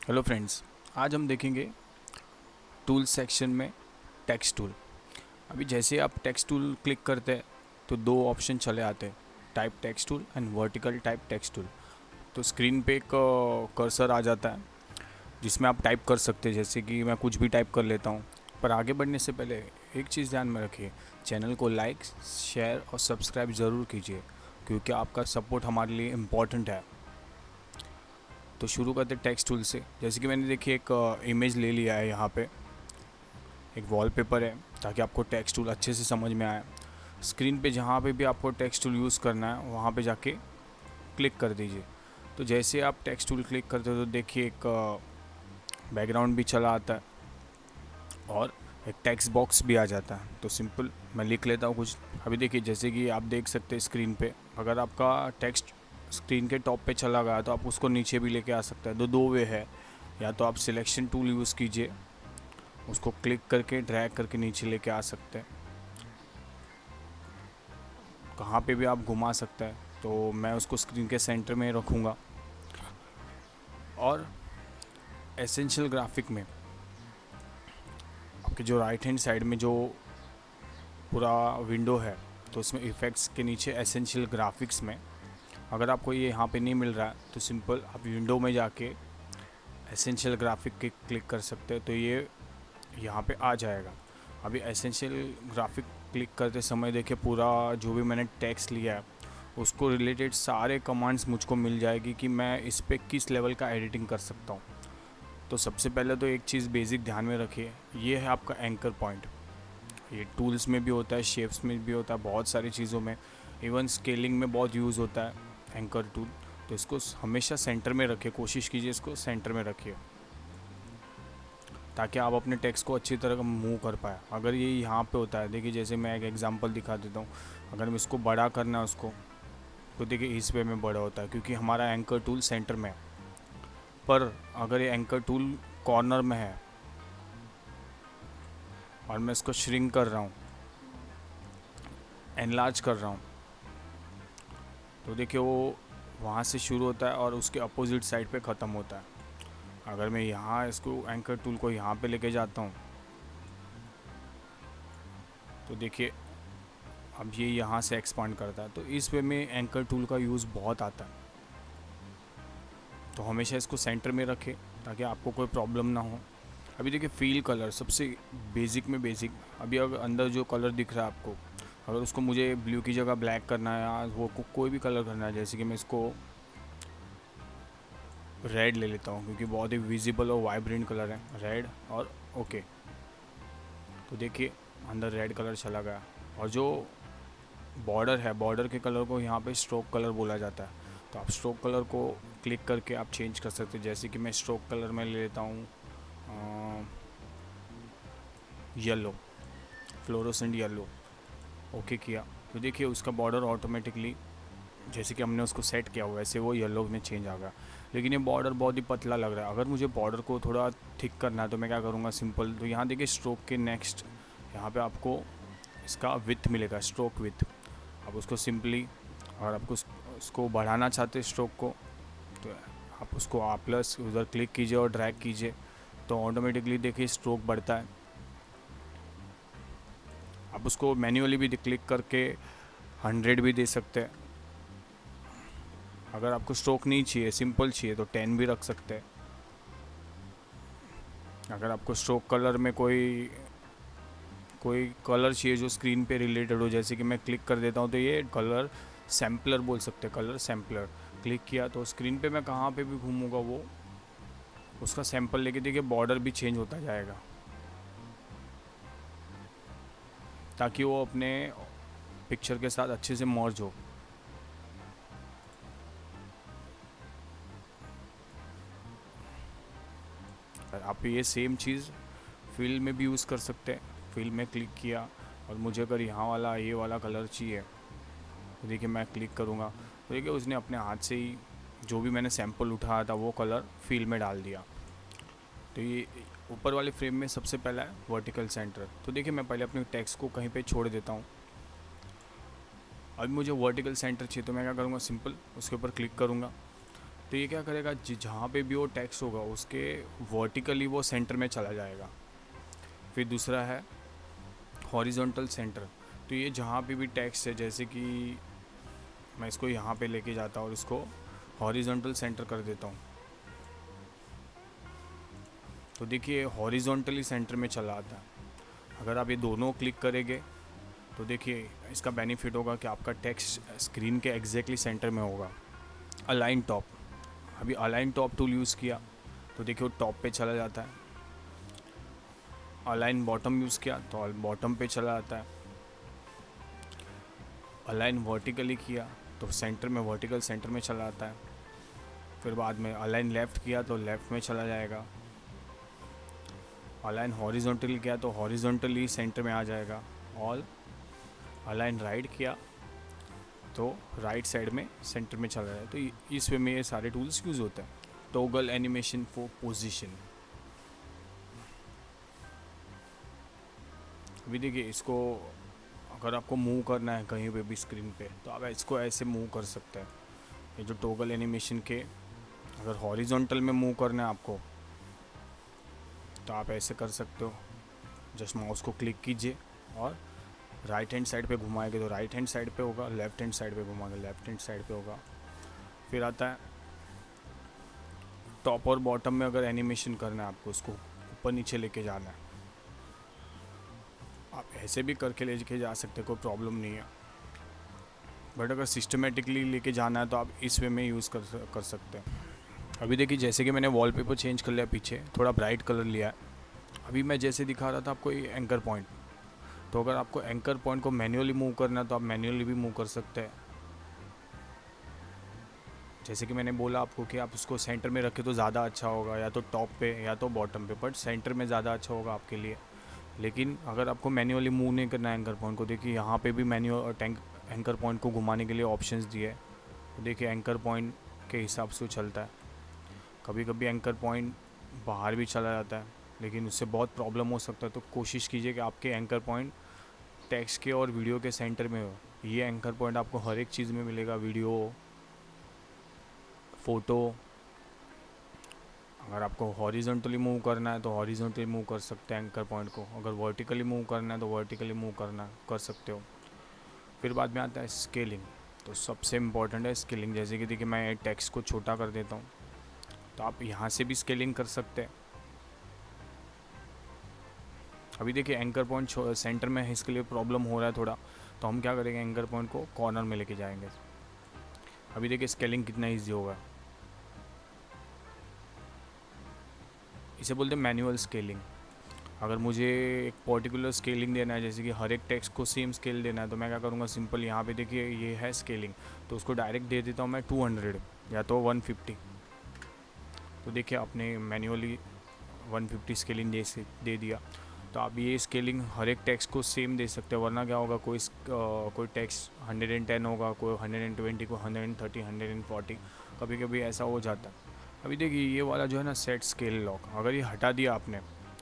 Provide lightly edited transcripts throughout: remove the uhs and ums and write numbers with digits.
Hello friends, आज हम देखेंगे टूल सेक्शन में टेक्स्ट टूल। अभी जैसे आप टेक्स्ट टूल क्लिक करते हैं तो दो ऑप्शन चले आते हैं, type text tool and vertical type text tool. तो स्क्रीन पे एक कर्सर आ जाता है जिसमें आप टाइप कर सकते हैं, जैसे कि मैं कुछ भी टाइप कर लेता हूँ। पर आगे बढ़ने से पहले एक चीज़ ध्यान में रखिए, चैनल को लाइक, शेयर और सब्सक्राइब ज़रूर कीजिए क्योंकि आपका सपोर्ट हमारे लिए इम्पॉर्टेंट है। तो शुरू करते टेक्स्ट टूल से। जैसे कि मैंने देखिए एक इमेज ले लिया है, यहाँ पे एक वॉलपेपर है ताकि आपको टेक्स्ट टूल अच्छे से समझ में आए। स्क्रीन पे जहाँ पे भी आपको टेक्स्ट टूल यूज़ करना है वहाँ पे जाके क्लिक कर दीजिए। तो जैसे आप टेक्स्ट टूल क्लिक करते हो तो देखिए एक बैकग्राउंड भी चला आता है और एक टेक्स्ट बॉक्स भी आ जाता है। तो सिंपल मैं लिख लेता हूँ कुछ। अभी देखिए जैसे कि आप देख सकते हैं स्क्रीन पे, अगर आपका टेक्स्ट स्क्रीन के टॉप पे चला गया तो आप उसको नीचे भी लेके आ सकते हैं। दो वे है, या तो आप सिलेक्शन टूल यूज़ कीजिए, उसको क्लिक करके ड्रैग करके नीचे लेके आ सकते हैं, कहाँ पे भी आप घुमा सकते हैं। तो मैं उसको स्क्रीन के सेंटर में रखूँगा। और एसेंशियल ग्राफिक में आपके जो राइट हैंड साइड में जो पूरा विंडो है, तो उसमें इफ़ेक्ट्स के नीचे एसेंशियल ग्राफिक्स में अगर आपको ये यहाँ पे नहीं मिल रहा है तो सिंपल आप विंडो में जाके एसेंशियल ग्राफिक के क्लिक कर सकते हैं, तो ये यहाँ पे आ जाएगा। अभी एसेंशियल ग्राफिक क्लिक करते समय देखिए पूरा जो भी मैंने टेक्स्ट लिया है उसको रिलेटेड सारे कमांड्स मुझको मिल जाएगी कि मैं इस पे किस लेवल का एडिटिंग कर सकता हूँ। तो सबसे पहले तो एक चीज़ बेसिक ध्यान में रखिए, ये है आपका एंकर पॉइंट। ये टूल्स में भी होता है, शेप्स में भी होता है, बहुत सारी चीज़ों में, इवन स्केलिंग में बहुत यूज़ होता है एंकर टूल। तो इसको हमेशा सेंटर में रखिए, कोशिश कीजिए इसको सेंटर में रखिए ताकि आप अपने टेक्स्ट को अच्छी तरह मूव कर पाए। अगर ये यहाँ पे होता है, देखिए जैसे मैं एक एग्जांपल दिखा देता हूँ, अगर मैं इसको बड़ा करना है उसको, तो देखिए इस वे में बड़ा होता है क्योंकि हमारा एंकर टूल सेंटर में है। पर अगर ये एंकर टूल कॉर्नर में है और मैं इसको श्रिंक कर रहा हूँ, एनलार्ज कर रहा हूँ, तो देखिए वो वहाँ से शुरू होता है और उसके अपोजिट साइड पे ख़त्म होता है। अगर मैं यहाँ इसको एंकर टूल को यहाँ पे लेके जाता हूँ तो देखिए अब ये यहाँ से एक्सपांड करता है। तो इस वे में एंकर टूल का यूज़ बहुत आता है। तो हमेशा इसको सेंटर में रखें ताकि आपको कोई प्रॉब्लम ना हो। अभी देखिए फील कलर सबसे बेसिक में बेसिक। अभी अगर अंदर जो कलर दिख रहा है आपको, अगर उसको मुझे ब्लू की जगह ब्लैक करना है या वो कोई भी कलर करना है, जैसे कि मैं इसको रेड ले लेता हूँ क्योंकि बहुत ही विजिबल और वाइब्रेंट कलर है रेड। और ओके, तो देखिए अंदर रेड कलर चला गया। और जो बॉर्डर है, बॉर्डर के कलर को यहाँ पे स्ट्रोक कलर बोला जाता है। तो आप स्ट्रोक कलर को क्लिक करके आप चेंज कर सकते हैं, जैसे कि मैं स्ट्रोक कलर में ले लेता हूँ येलो, फ्लोरोसेंट येलो। ओके किया तो देखिए उसका बॉर्डर ऑटोमेटिकली जैसे कि हमने उसको सेट किया हुआ वैसे वो येलो में चेंज आ गया। लेकिन ये बॉर्डर बहुत ही पतला लग रहा है। अगर मुझे बॉर्डर को थोड़ा थिक करना है तो मैं क्या करूँगा, सिंपल, तो यहाँ देखिए स्ट्रोक के नेक्स्ट यहाँ पे आपको इसका विथ मिलेगा, स्ट्रोक विथ। आप उसको सिंपली, अगर आपको उसको बढ़ाना चाहते हैं स्ट्रोक को, तो आप उसको आ प्लस उधर क्लिक कीजिए और ड्रैग कीजिए तो ऑटोमेटिकली देखिए स्ट्रोक बढ़ता है। आप उसको मैन्युअली भी क्लिक करके 100 भी दे सकते हैं। अगर आपको स्ट्रोक नहीं चाहिए, सिंपल चाहिए, तो 10 भी रख सकते हैं। अगर आपको स्ट्रोक कलर में कोई कोई कलर चाहिए जो स्क्रीन पे रिलेटेड हो, जैसे कि मैं क्लिक कर देता हूँ तो ये कलर सैम्पलर बोल सकते हैं, कलर सैम्पलर। क्लिक किया तो स्क्रीन पे मैं कहाँ पे भी घूमूंगा वो उसका सैंपल लेके देखिए बॉर्डर भी चेंज होता जाएगा ताकि वो अपने पिक्चर के साथ अच्छे से मर्ज हो। आप ये सेम चीज़ फिल में भी यूज़ कर सकते हैं। फिल में क्लिक किया और मुझे अगर यहाँ वाला ये वाला कलर चाहिए तो देखिए मैं क्लिक करूँगा तो देखिए उसने अपने हाथ से ही जो भी मैंने सैंपल उठाया था वो कलर फिल में डाल दिया। तो ये ऊपर वाले फ्रेम में सबसे पहला है वर्टिकल सेंटर। तो देखिए मैं पहले अपने टेक्स्ट को कहीं पे छोड़ देता हूँ। अभी मुझे वर्टिकल सेंटर चाहिए तो मैं क्या करूँगा, सिंपल उसके ऊपर क्लिक करूँगा तो ये क्या करेगा, जहाँ पे भी वो टेक्स्ट होगा उसके वर्टिकली वो सेंटर में चला जाएगा। फिर दूसरा है हॉरिजॉन्टल सेंटर। तो ये जहाँ पे भी टेक्स्ट है, जैसे कि मैं इसको यहाँ पे लेके जाता हूँ और इसको हॉरिजॉन्टल सेंटर कर देता हूँ, तो देखिए हॉरिजॉन्टली सेंटर में चला आता है। अगर आप ये दोनों क्लिक करेंगे तो देखिए इसका बेनिफिट होगा कि आपका टेक्स्ट स्क्रीन के एग्जैक्टली सेंटर में होगा। अलाइन टॉप, अभी अलाइन टॉप टूल यूज़ किया तो देखिए वो टॉप पे चला जाता है। अलाइन बॉटम यूज़ किया तो बॉटम पे चला जाता है। अलाइन वर्टिकली किया तो सेंटर में, वर्टिकल सेंटर में चला जाता है। फिर बाद में अलाइन लेफ़्ट किया तो लेफ़्ट में चला जाएगा। अलाइन हॉरिजॉन्टली किया तो हॉरिजॉन्टली सेंटर में आ जाएगा। और अलाइन राइट किया तो राइट साइड में सेंटर में चला जाए। तो इस वे में ये सारे टूल्स यूज़ होते हैं। Toggle animation for position. अभी देखिए इसको अगर आपको मूव करना है कहीं पे भी स्क्रीन पे तो आप इसको ऐसे मूव कर सकते हैं। ये जो टॉगल एनिमेशन के, अगर हॉरिजॉन्टल में मूव करना है आपको तो आप ऐसे कर सकते हो। जस्ट माउस को क्लिक कीजिए और राइट हैंड साइड पे घुमाएंगे तो राइट हैंड साइड पे होगा, लेफ्ट हैंड साइड पे घुमाएंगे लेफ्ट हैंड साइड पे होगा। फिर आता है टॉप और बॉटम में अगर एनिमेशन करना है आपको, उसको ऊपर नीचे लेके जाना है, आप ऐसे भी करके लेके जा सकते हैं, कोई प्रॉब्लम नहीं है। बट अगर सिस्टमेटिकली लेके जाना है तो आप इस वे में यूज़ कर सकते हैं। अभी देखिए जैसे कि मैंने वॉलपेपर चेंज कर लिया, पीछे थोड़ा ब्राइट कलर लिया है। अभी मैं जैसे दिखा रहा था आपको ये एंकर पॉइंट, तो अगर आपको एंकर पॉइंट को मैन्युअली मूव करना है तो आप मैन्युअली भी मूव कर सकते हैं। जैसे कि मैंने बोला आपको कि आप उसको सेंटर में रखें तो ज़्यादा अच्छा होगा, या तो टॉप पे या तो बॉटम पे, बट सेंटर में ज़्यादा अच्छा होगा आपके लिए। लेकिन अगर आपको मैन्युअली मूव नहीं करना है एंकर पॉइंट को, देखिए यहाँ पे भी मैन्युअल एंकर पॉइंट को घुमाने के लिए ऑप्शंस दिए है। तो देखिए एंकर पॉइंट के हिसाब से चलता है। कभी कभी एंकर पॉइंट बाहर भी चला जाता है, लेकिन उससे बहुत प्रॉब्लम हो सकता है। तो कोशिश कीजिए कि आपके एंकर पॉइंट टेक्स्ट के और वीडियो के सेंटर में हो। ये एंकर पॉइंट आपको हर एक चीज़ में मिलेगा, वीडियो, फ़ोटो। अगर आपको हॉरिजॉन्टली मूव करना है तो हॉरिजॉन्टली मूव कर सकते हैं एंकर पॉइंट को, अगर वर्टिकली मूव करना है तो वर्टिकली मूव कर सकते हो। फिर बाद में आता है स्केलिंग। तो सबसे इम्पॉर्टेंट है स्केलिंग। जैसे कि देखिए मैं टेक्स्ट को छोटा कर देता हूँ तो आप यहाँ से भी स्केलिंग कर सकते हैं। अभी देखिए एंकर पॉइंट सेंटर में है, इसके लिए प्रॉब्लम हो रहा है थोड़ा, तो हम क्या करेंगे, एंकर पॉइंट को कॉर्नर में लेके जाएंगे। अभी देखिए स्केलिंग कितना ईजी होगा। इसे बोलते हैं मैनुअल स्केलिंग। अगर मुझे एक पर्टिकुलर स्केलिंग देना है, जैसे कि हर एक टेक्स्ट को सेम स्केल देना है, तो मैं क्या करूँगा, सिंपल यहाँ पे देखिए ये है स्केलिंग, तो उसको डायरेक्ट दे देता हूँ मैं 200 या तो 150। तो देखिए आपने मैन्युअली 150 स्केलिंग दे दिया। तो आप ये स्केलिंग हर एक टेक्स्ट को सेम दे सकते हैं, वरना क्या होगा, कोई टेक्स्ट 110 होगा, कोई 120, कोई 130, 140, कभी कभी ऐसा हो जाता है। अभी देखिए ये वाला जो है ना सेट स्केल लॉक, अगर ये हटा दिया आपने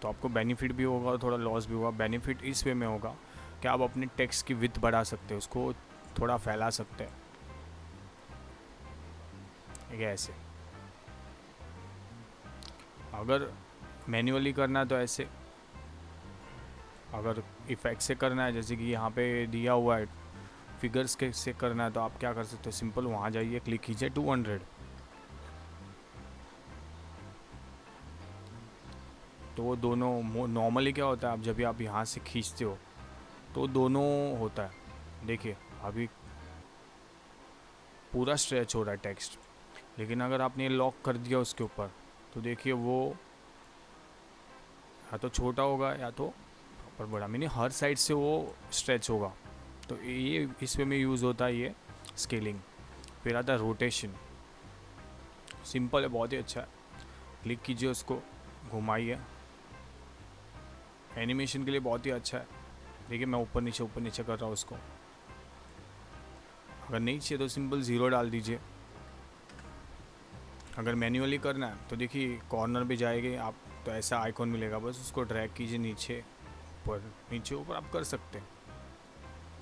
तो आपको बेनिफिट भी होगा और थोड़ा लॉस भी होगा। बेनिफिट इस वे में होगा कि आप अपने टेक्स्ट की विड्थ बढ़ा सकते हैं, उसको थोड़ा फैला सकते हैं, ठीक है ऐसे। अगर मैन्युअली करना है तो ऐसे, अगर इफेक्ट से करना है, जैसे कि यहाँ पे दिया हुआ है फिगर्स के से करना है, तो आप क्या कर सकते हो, सिंपल वहाँ जाइए, क्लिक कीजिए 200। तो वो दोनों नॉर्मली क्या होता है, आप जब भी आप यहाँ से खींचते हो तो दोनों होता है। देखिए अभी पूरा स्ट्रेच हो रहा है टेक्स्ट, लेकिन अगर आपने लॉक कर दिया उसके ऊपर तो देखिए वो या तो छोटा होगा या तो प्रॉपर बड़ा, मीनिंग हर साइड से वो स्ट्रेच होगा। तो ये इस वे में यूज़ होता है ये स्केलिंग। फिर आता है रोटेशन। सिंपल है, बहुत ही अच्छा है। क्लिक कीजिए, उसको घुमाइए, एनिमेशन के लिए बहुत ही अच्छा है। देखिए मैं ऊपर नीचे कर रहा हूँ उसको। अगर नहीं चाहिए तो सिंपल 0 डाल दीजिए। अगर मैन्युअली करना है तो देखिए कॉर्नर पे जाएंगे आप तो ऐसा आइकॉन मिलेगा, बस उसको ड्रैग कीजिए नीचे ऊपर आप कर सकते हैं।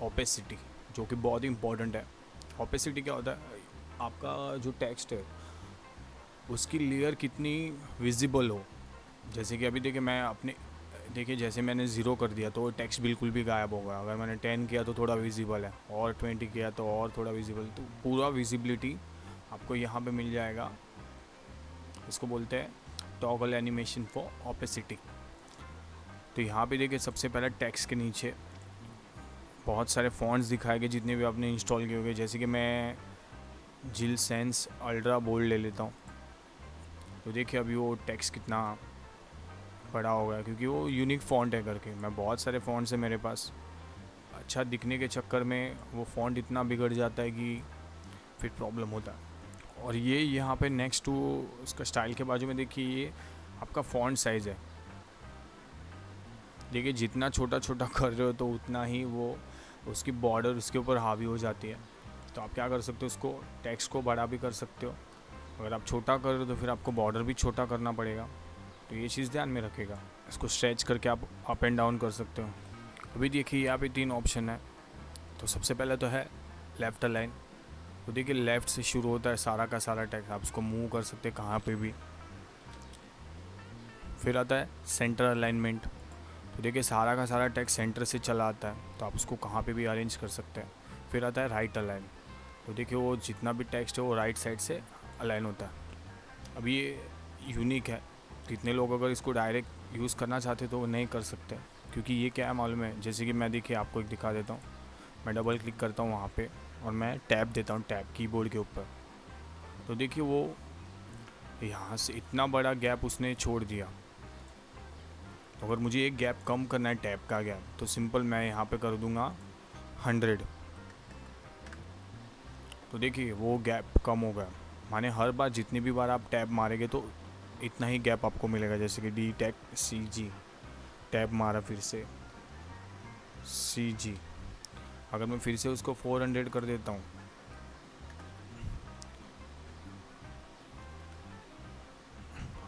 ओपेसिटी, जो कि बहुत ही इंपॉर्टेंट है। ओपेसिटी क्या होता है, आपका जो टेक्स्ट है उसकी लेयर कितनी विजिबल हो। जैसे कि अभी देखिए मैं अपने देखिए जैसे मैंने 0 कर दिया तो टेक्स्ट बिल्कुल भी गायब होगा। अगर मैंने 10 किया तो थोड़ा विजिबल है, और 20 किया तो और थोड़ा विजिबल, तो पूरा विजिबिलिटी आपको यहाँ पे मिल जाएगा। इसको बोलते हैं टॉगल एनिमेशन फॉर ऑपेसिटी। तो यहाँ पे देखिए सबसे पहले टेक्स्ट के नीचे बहुत सारे फॉन्ट्स दिखाए गए जितने भी आपने इंस्टॉल किए होंगे। जैसे कि मैं जिल सेंस अल्ट्रा बोल्ड ले लेता हूँ, तो देखिए अभी वो टेक्स्ट कितना बड़ा हो गया, क्योंकि वो यूनिक फ़ॉन्ट है करके। मैं बहुत सारे फ़ॉन्ट्स हैं मेरे पास, अच्छा दिखने के चक्कर में वो फ़ॉन्ट इतना बिगड़ जाता है कि फिर प्रॉब्लम होता है। और ये यहाँ पे नेक्स्ट टू उसका स्टाइल के बाजू में देखिए ये आपका फ़ॉन्ट साइज़ है। देखिए जितना छोटा छोटा कर रहे हो तो उतना ही वो उसकी बॉर्डर उसके ऊपर हावी हो जाती है। तो आप क्या कर सकते हो, उसको टेक्स्ट को बड़ा भी कर सकते हो। अगर आप छोटा कर रहे हो तो फिर आपको बॉर्डर भी छोटा करना पड़ेगा, तो ये चीज़ ध्यान में रखेगा। इसको स्ट्रेच करके आप अप एंड डाउन कर सकते हो। अभी देखिए यहाँ पे 3 ऑप्शन है। तो सबसे पहले तो है लेफ़्ट अलाइन। तो देखिए लेफ़्ट से शुरू होता है सारा का सारा टेक्स्ट, आप उसको मूव कर सकते हैं कहाँ पे भी। फिर आता है सेंटर अलाइनमेंट। तो देखिए सारा का सारा टेक्स्ट सेंटर से चला आता है, तो आप उसको कहाँ पे भी अरेंज कर सकते हैं। फिर आता है राइट अलाइन। तो देखिए वो जितना भी टेक्स्ट है वो राइट साइड से अलाइन होता है। अभी ये यूनिक है, कितने लोग अगर इसको डायरेक्ट यूज़ करना चाहते तो वो नहीं कर सकते, क्योंकि ये क्या है मालूम है। जैसे कि मैं देखिए आपको एक दिखा देता हूँ। मैं डबल क्लिक करता हूँ वहाँ पे और मैं टैप देता हूँ, टैप कीबोर्ड के ऊपर। तो देखिए वो यहाँ से इतना बड़ा गैप उसने छोड़ दिया। तो अगर मुझे एक गैप कम करना है, टैप का गैप, तो सिंपल मैं यहाँ पे कर दूँगा 100। तो देखिए वो गैप कम हो गया। माने हर बार जितनी भी बार आप टैप मारेंगे तो इतना ही गैप आपको मिलेगा। जैसे कि डी टैक सी जी, टैप मारा फिर से सी जी। अगर मैं फिर से उसको 400 कर देता हूँ,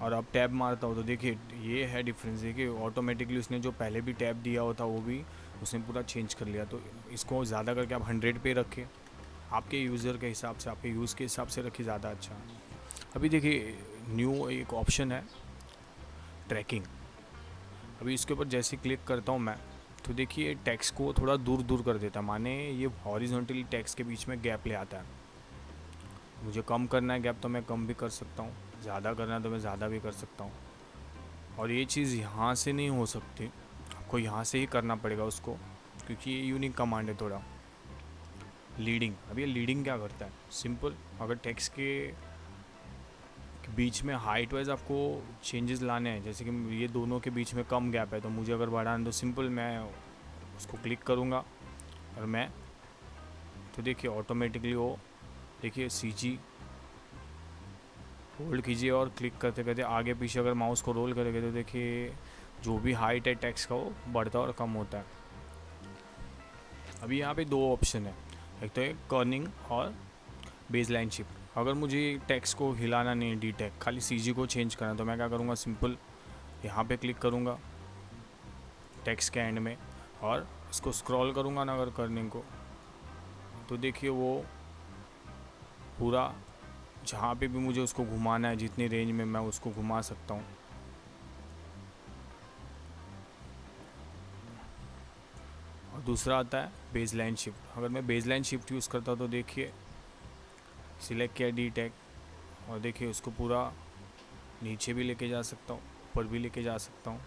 और अब टैब मारता हूँ, तो देखिए ये है डिफरेंस। देखिए ऑटोमेटिकली उसने जो पहले भी टैब दिया होता वो भी उसने पूरा चेंज कर लिया। तो इसको ज़्यादा करके आप 100 पे रखें, आपके यूज़र के हिसाब से, आपके यूज़ के हिसाब से रखिए, ज़्यादा अच्छा। अभी देखिए न्यू एक ऑप्शन है ट्रैकिंग। अभी इसके ऊपर जैसे क्लिक करता हूँ मैं, तो देखिए टेक्स्ट को थोड़ा दूर दूर कर देता है। माने ये हॉरिजॉन्टली टेक्स्ट के बीच में गैप ले आता है। मुझे कम करना है गैप तो मैं कम भी कर सकता हूँ, ज़्यादा करना है तो मैं ज़्यादा भी कर सकता हूँ। और ये चीज़ यहाँ से नहीं हो सकती, आपको यहाँ से ही करना पड़ेगा उसको, क्योंकि ये यूनिक कमांड है थोड़ा। लीडिंग, अब ये लीडिंग क्या करता है, सिंपल। अगर टेक्स्ट के बीच में हाइट वाइज आपको चेंजेस लाने हैं, जैसे कि ये दोनों के बीच में कम गैप है तो मुझे अगर बढ़ाना है, तो सिंपल मैं उसको क्लिक करूँगा और मैं, तो देखिए ऑटोमेटिकली वो, देखिए सी जी होल्ड कीजिए और क्लिक करते करते आगे पीछे अगर माउस को रोल करेंगे तो देखिए जो भी हाइट है टेक्स्ट का वो बढ़ता और कम होता है। अभी यहाँ पे 2 ऑप्शन है, एक तो है कर्निंग और बेसलाइन शिफ्ट। अगर मुझे टेक्स्ट को हिलाना नहीं है, डी टेक खाली सी जी को चेंज करना, तो मैं क्या करूँगा, सिंपल यहाँ पे क्लिक करूँगा टेक्स्ट के एंड में और इसको स्क्रॉल करूँगा ना अगर कर्निंग को, तो देखिए वो पूरा जहाँ पे भी मुझे उसको घुमाना है, जितनी रेंज में मैं उसको घुमा सकता हूँ। और दूसरा आता है बेसलाइन शिफ्ट। अगर मैं बेसलाइन शिफ्ट यूज़ करता हूँ तो देखिए सिलेक्ट किया डी टैग और देखिए उसको पूरा नीचे भी लेके जा सकता हूँ, ऊपर भी लेके जा सकता हूँ।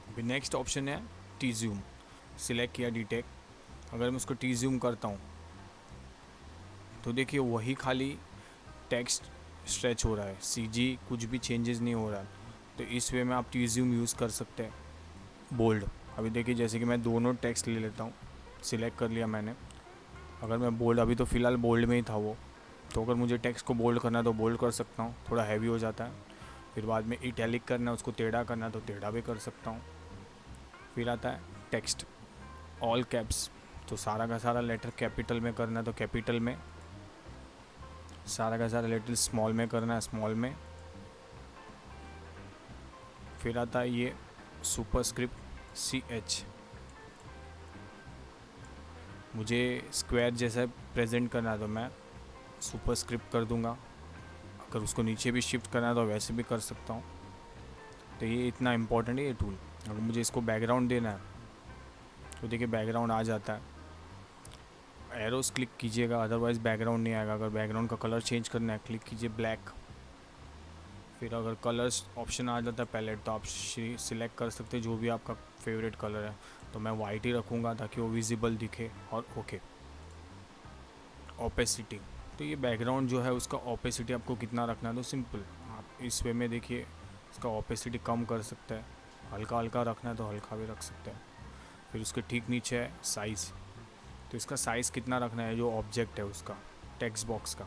अभी नेक्स्ट ऑप्शन है टी ज़ूम। सिलेक्ट किया डी टैग, अगर मैं उसको टी ज़ूम करता हूँ तो देखिए वही खाली टेक्स्ट स्ट्रेच हो रहा है, सी जी कुछ भी चेंजेस नहीं हो रहा है। तो इस वे में आप टी ज़ूम यूज़ कर सकते हैं। बोल्ड, अभी देखिए जैसे कि मैं दोनों टेक्स्ट ले लेता हूँ, सिलेक्ट कर लिया मैंने। अगर मैं बोल्ड, अभी तो फ़िलहाल बोल्ड में ही था वो, तो अगर मुझे टेक्स्ट को बोल्ड करना है तो बोल्ड कर सकता हूँ, थोड़ा हैवी हो जाता है। फिर बाद में इटैलिक करना है, उसको टेढ़ा करना है तो टेढ़ा भी कर सकता हूँ। फिर आता है टेक्स्ट ऑल कैप्स, तो सारा का सारा लेटर कैपिटल में करना है तो कैपिटल में, सारा का सारा लेटर स्मॉल में करना है स्मॉल में। फिर आता है ये सुपरस्क्रिप्ट सी एच, मुझे स्क्वायर जैसा प्रेजेंट करना है तो मैं सुपरस्क्रिप्ट कर दूंगा अगर उसको नीचे भी शिफ्ट करना है तो वैसे भी कर सकता हूँ। तो ये इतना इम्पोर्टेंट है ये टूल। अगर मुझे इसको बैकग्राउंड देना है तो देखिए बैकग्राउंड आ जाता है, एरोस क्लिक कीजिएगा, अदरवाइज़ बैकग्राउंड नहीं आएगा। अगर बैकग्राउंड का कलर चेंज करना है क्लिक कीजिए ब्लैक। फिर अगर कलर्स ऑप्शन आ जाता है पैलेट, तो आप सिलेक्ट कर सकते हैं जो भी आपका फेवरेट कलर है। तो मैं वाइट ही रखूँगा ताकि वो विजिबल दिखे। और ओके, ओपेसिटी, तो ये बैकग्राउंड जो है उसका ओपेसिटी आपको कितना रखना है, तो सिंपल आप इस वे में देखिए इसका ओपेसिटी कम कर सकते हैं, हल्का हल्का रखना है तो हल्का भी रख सकते हैं। फिर उसके ठीक नीचे है साइज़, तो इसका साइज़ कितना रखना है जो ऑब्जेक्ट है उसका, टेक्स्ट बॉक्स का।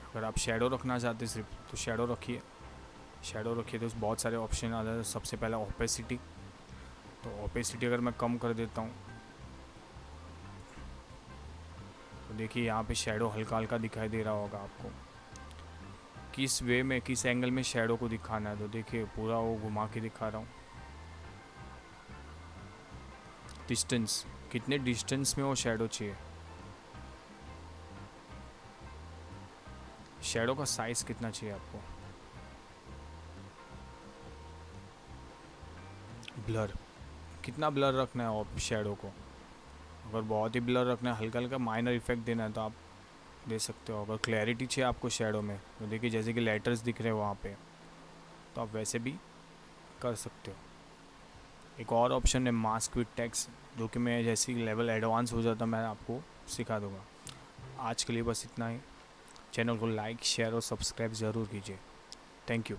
अगर आप शेडो रखना चाहते हैं सिर्फ तो शेडो रखिए तो बहुत सारे ऑप्शन आ जाते हैं। सबसे पहले ओपेसिटी, तो ओपेसिटी अगर मैं कम कर देता हूँ तो देखिए यहाँ पे शेडो हल्का हल्का दिखाई दे रहा होगा आपको। किस वे में, किस एंगल में शेडो को दिखाना है, तो देखिए पूरा वो घुमा के दिखा रहा हूँ। डिस्टेंस, कितने डिस्टेंस में वो शेडो चाहिए, शेडो का साइज़ कितना चाहिए आपको, ब्लर, कितना ब्लर रखना है आप शेडो को। अगर बहुत ही ब्लर रखना है, हल्का हल्का माइनर इफेक्ट देना है तो आप दे सकते हो। अगर क्लैरिटी चाहिए आपको शेडो में, तो देखिए जैसे कि लेटर्स दिख रहे हैं वहाँ पे, तो आप वैसे भी कर सकते हो। एक और ऑप्शन है मास्क विद टेक्स्ट, जो कि मैं जैसे ही लेवल एडवांस हो जाता मैं आपको सिखा दूँगा। आज के लिए बस इतना ही। चैनल को लाइक, शेयर और सब्सक्राइब ज़रूर कीजिए। Thank you.